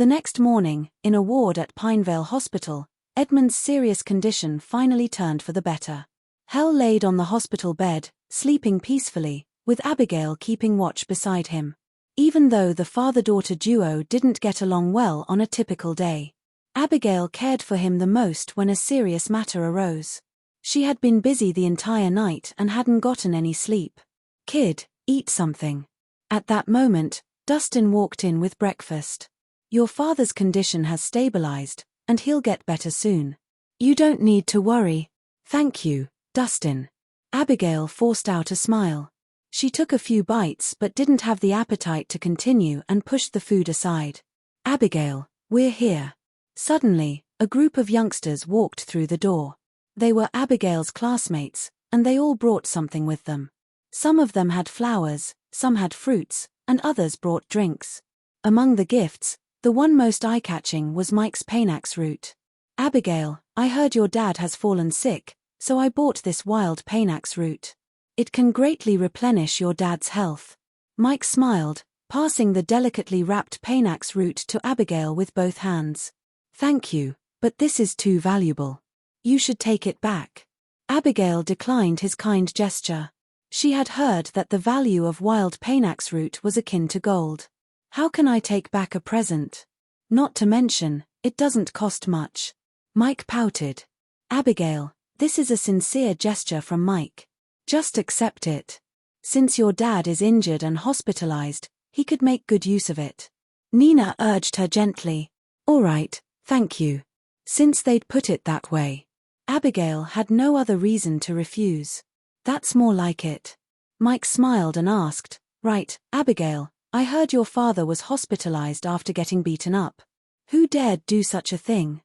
The next morning, in a ward at Pinevale Hospital, Edmund's serious condition finally turned for the better. Hal laid on the hospital bed, sleeping peacefully, with Abigail keeping watch beside him. Even though the father-daughter duo didn't get along well on a typical day, Abigail cared for him the most when a serious matter arose. She had been busy the entire night and hadn't gotten any sleep. "Kid, eat something." At that moment, Dustin walked in with breakfast. "Your father's condition has stabilized, and he'll get better soon. You don't need to worry." "Thank you, Dustin." Abigail forced out a smile. She took a few bites but didn't have the appetite to continue and pushed the food aside. "Abigail, we're here." Suddenly, a group of youngsters walked through the door. They were Abigail's classmates, and they all brought something with them. Some of them had flowers, some had fruits, and others brought drinks. Among the gifts, the one most eye-catching was Mike's Panax root. "Abigail, I heard your dad has fallen sick, so I bought this wild Panax root. It can greatly replenish your dad's health." Mike smiled, passing the delicately wrapped Panax root to Abigail with both hands. "Thank you, but this is too valuable. You should take it back." Abigail declined his kind gesture. She had heard that the value of wild Panax root was akin to gold. "How can I take back a present? Not to mention, it doesn't cost much." Mike pouted. "Abigail, this is a sincere gesture from Mike. Just accept it. Since your dad is injured and hospitalized, he could make good use of it." Nina urged her gently. "All right, thank you." Since they'd put it that way, Abigail had no other reason to refuse. "That's more like it." Mike smiled and asked, "Right, Abigail, I heard your father was hospitalized after getting beaten up. Who dared do such a thing?"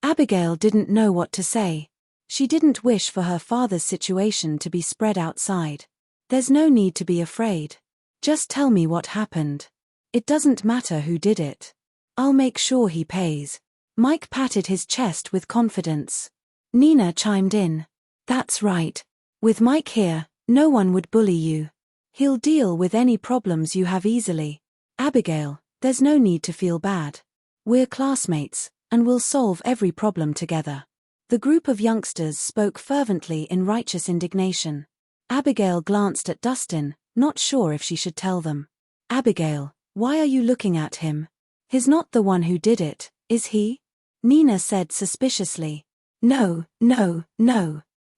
Abigail didn't know what to say. She didn't wish for her father's situation to be spread outside. "There's no need to be afraid. Just tell me what happened. It doesn't matter who did it. I'll make sure he pays." Mike patted his chest with confidence. Nina chimed in. "That's right. With Mike here, no one would bully you. He'll deal with any problems you have easily. Abigail, there's no need to feel bad. We're classmates, and we'll solve every problem together." The group of youngsters spoke fervently in righteous indignation. Abigail glanced at Dustin, not sure if she should tell them. "Abigail, why are you looking at him? He's not the one who did it, is he?" Nina said suspiciously. No.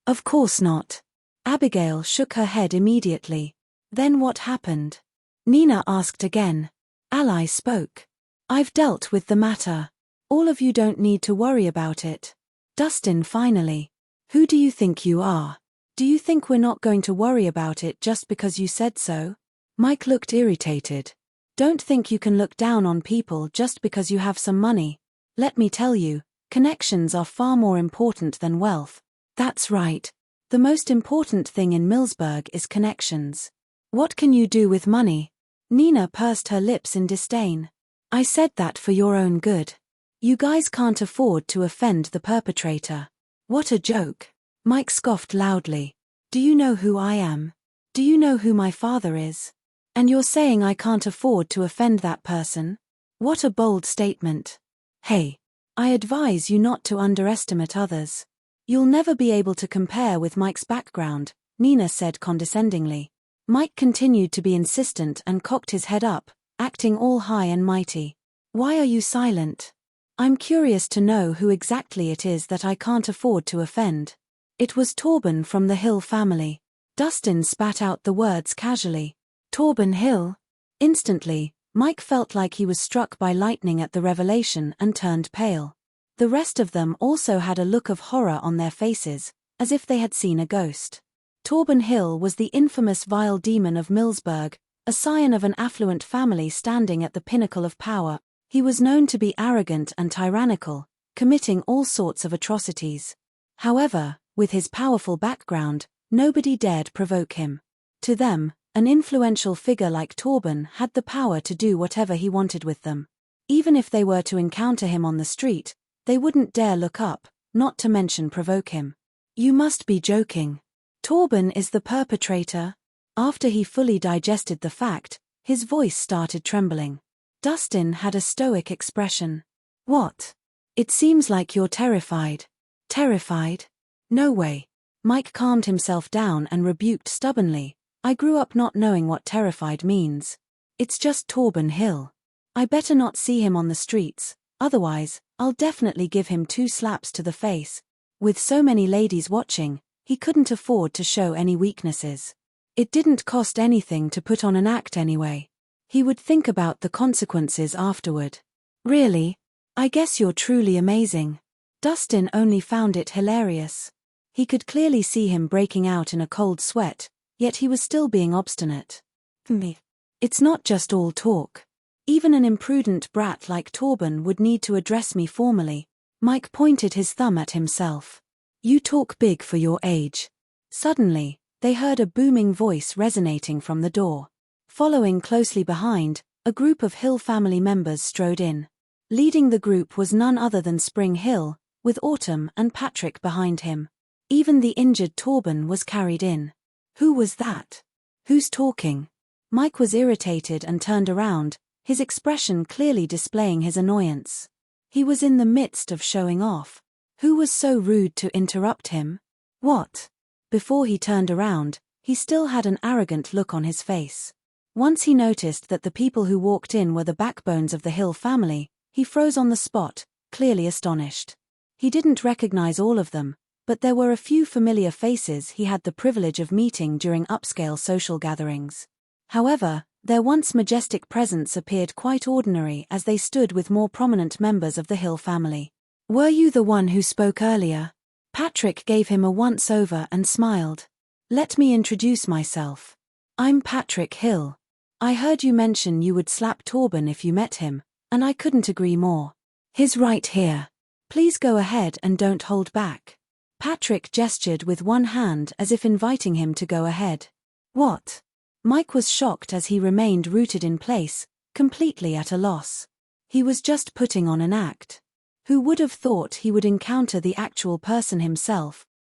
Of course not." Abigail shook her head immediately. "Then what happened?" Nina asked again. Ally spoke. "I've dealt with the matter. All of you don't need to worry about it." Dustin finally. "Who do you think you are? Do you think we're not going to worry about it just because you said so?" Mike looked irritated. "Don't think you can look down on people just because you have some money. Let me tell you, connections are far more important than wealth." "That's right. The most important thing in Millsburg is connections. What can you do with money?" Nina pursed her lips in disdain. "I said that for your own good. You guys can't afford to offend the perpetrator." "What a joke." Mike scoffed loudly. "Do you know who I am? Do you know who my father is? And you're saying I can't afford to offend that person? What a bold statement." "Hey, I advise you not to underestimate others. You'll never be able to compare with Mike's background," Nina said condescendingly. Mike continued to be insistent and cocked his head up, acting all high and mighty. "Why are you silent? I'm curious to know who exactly it is that I can't afford to offend." "It was Torben from the Hill family." Dustin spat out the words casually. "Torben Hill?" Instantly, Mike felt like he was struck by lightning at the revelation and turned pale. The rest of them also had a look of horror on their faces, as if they had seen a ghost. Torben Hill was the infamous vile demon of Millsburg, a scion of an affluent family standing at the pinnacle of power. He was known to be arrogant and tyrannical, committing all sorts of atrocities. However, with his powerful background, nobody dared provoke him. To them, an influential figure like Torben had the power to do whatever he wanted with them. Even if they were to encounter him on the street, they wouldn't dare look up, not to mention provoke him. "You must be joking. Torben is the perpetrator?" After he fully digested the fact, his voice started trembling. Dustin had a stoic expression. What? It seems like you're terrified. Terrified? No way. Mike calmed himself down and rebuked stubbornly. I grew up not knowing what terrified means. It's just Torben Hill. I better not see him on the streets, otherwise, I'll definitely give him 2 slaps to the face. With so many ladies watching, he couldn't afford to show any weaknesses. It didn't cost anything to put on an act anyway. He would think about the consequences afterward. Really? I guess you're truly amazing. Dustin only found it hilarious. He could clearly see him breaking out in a cold sweat, yet he was still being obstinate. Me. It's not just all talk. Even an imprudent brat like Torben would need to address me formally. Mike pointed his thumb at himself. You talk big for your age. Suddenly, they heard a booming voice resonating from the door. Following closely behind, a group of Hill family members strode in. Leading the group was none other than Spring Hill, with Autumn and Patrick behind him. Even the injured Torben was carried in. Who was that? Who's talking? Mike was irritated and turned around, his expression clearly displaying his annoyance. He was in the midst of showing off. Who was so rude to interrupt him? What? Before he turned around, he still had an arrogant look on his face. Once he noticed that the people who walked in were the backbones of the Hill family, he froze on the spot, clearly astonished. He didn't recognize all of them, but there were a few familiar faces he had the privilege of meeting during upscale social gatherings. However, their once majestic presence appeared quite ordinary as they stood with more prominent members of the Hill family. Were you the one who spoke earlier? Patrick gave him a once-over and smiled. Let me introduce myself. I'm Patrick Hill. I heard you mention you would slap Torben if you met him, and I couldn't agree more. He's right here. Please go ahead and don't hold back. Patrick gestured with one hand as if inviting him to go ahead. What? Mike was shocked as he remained rooted in place, completely at a loss. He was just putting on an act. Who would have thought he would encounter the actual person himself,